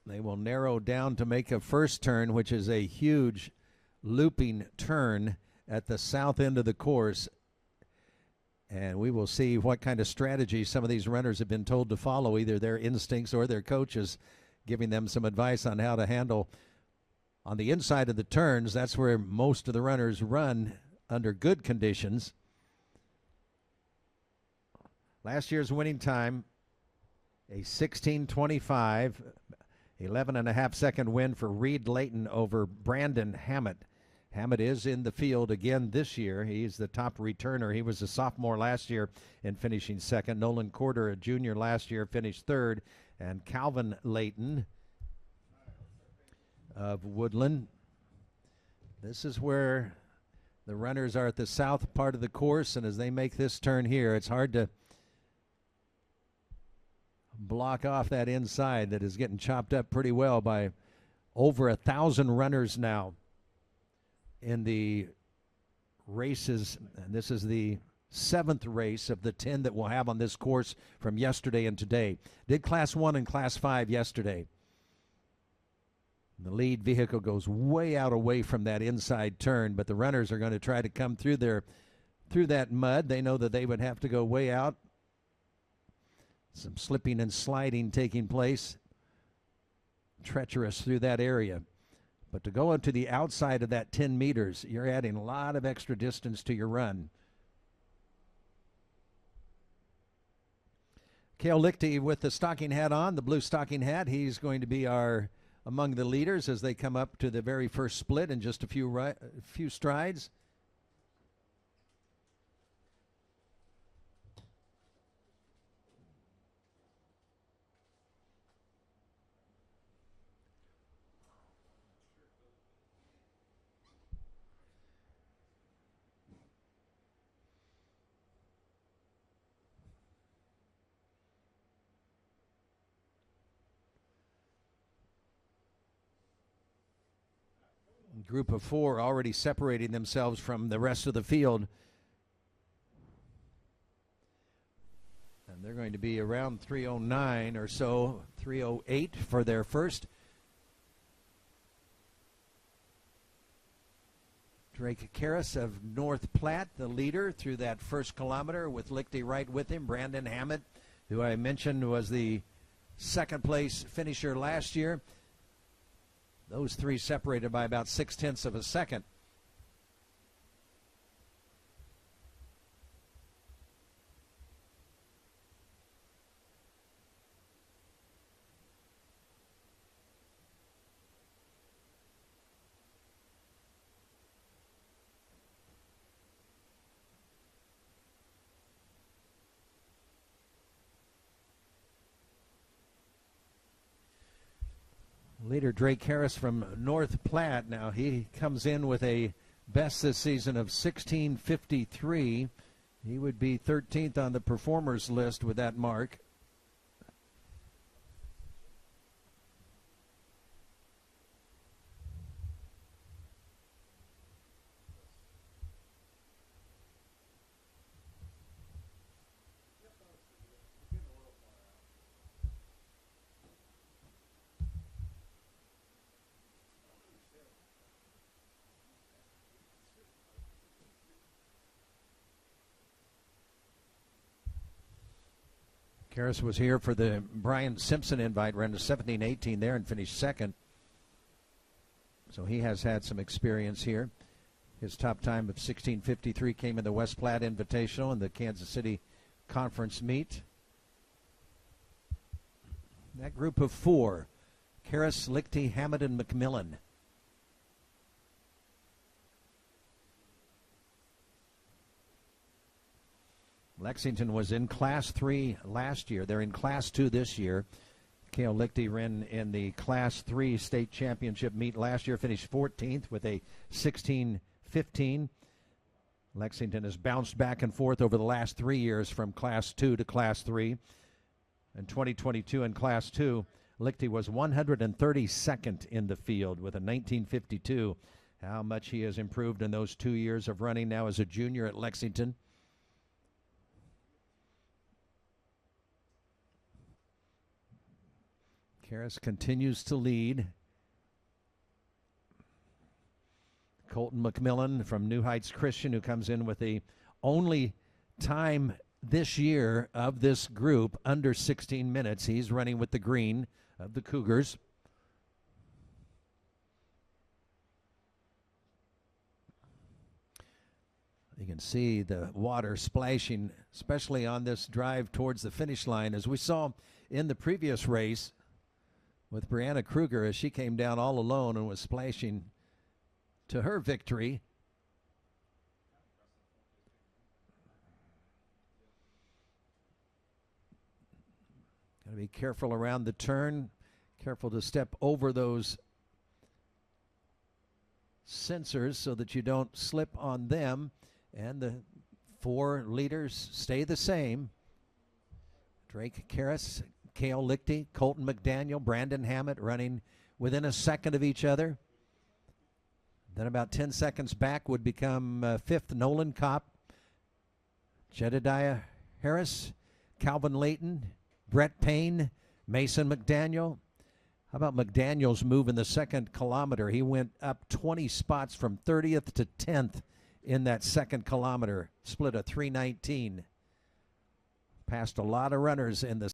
They will narrow down to make a first turn, which is a huge looping turn at the south end of the course. And we will see what kind of strategy some of these runners have been told to follow, either their instincts or their coaches giving them some advice on how to handle on the inside of the turns. That's where most of the runners run under good conditions. Last year's winning time, a 16:25, 11.5-second win for Reed Layton over Brandon Hammett. Hammett is in the field again this year. He's the top returner. He was a sophomore last year in finishing second. Nolan Corder, a junior last year, finished third. And Calvin Layton of Woodland. This is where the runners are at the south part of the course, and as they make this turn here, it's hard to block off that inside that is getting chopped up pretty well by over 1,000 runners now in the races. And this is the 7th race of the 10 that we'll have on this course from yesterday and today. Did Class 1 and Class 5 yesterday. The lead vehicle goes way out away from that inside turn, but the runners are going to try to come through that mud. They know that they would have to go way out. Some slipping and sliding taking place. Treacherous through that area. But to go into the outside of that 10 meters, you're adding a lot of extra distance to your run. Cale Lichty with the stocking hat on, the blue stocking hat. He's going to be among the leaders as they come up to the very first split in just a few strides. Group of 4 already separating themselves from the rest of the field. And they're going to be around 3:09 or so, 3:08 for their first. Drake Karras of North Platte, the leader through that first kilometer, with Lichty right with him. Brandon Hammett, who I mentioned was the second place finisher last year. Those 3 separated by about 0.6 of a second. Leader Drake Karras from North Platte. Now he comes in with a best this season of 16:53. He would be 13th on the performers list with that mark. Karras was here for the Brian Simpson invite, ran to 17:18 there and finished second. So he has had some experience here. His top time of 16:53 came in the West Platte Invitational and the Kansas City Conference meet. That group of 4, Karras, Lichty, Hammett, and McMillan. Lexington was in Class 3 last year. They're in Class 2 this year. Cale Lichty ran in the Class 3 state championship meet last year, finished 14th with a 16:15. Lexington has bounced back and forth over the last 3 years from Class 2 to Class 3. In 2022 in Class 2, Lichty was 132nd in the field with a 19:52. How much he has improved in those 2 years of running now as a junior at Lexington. Karras continues to lead. Colton McMillan from New Heights Christian, who comes in with the only time this year of this group under 16 minutes. He's running with the green of the Cougars. You can see the water splashing, especially on this drive towards the finish line, as we saw in the previous race with Brianna Kruger, as she came down all alone and was splashing to her victory. Got to be careful around the turn, careful to step over those sensors so that you don't slip on them. And the four leaders stay the same. Drake Karras, Cale Lichty, Colton McDaniel, Brandon Hammett running within a second of each other. Then about 10 seconds back would become fifth Nolan Kopp, Jedediah Harris, Calvin Layton, Brett Payne, Mason McDaniel. How about McDaniel's move in the second kilometer? He went up 20 spots from 30th to 10th in that second kilometer, split a 3:19. Passed a lot of runners in the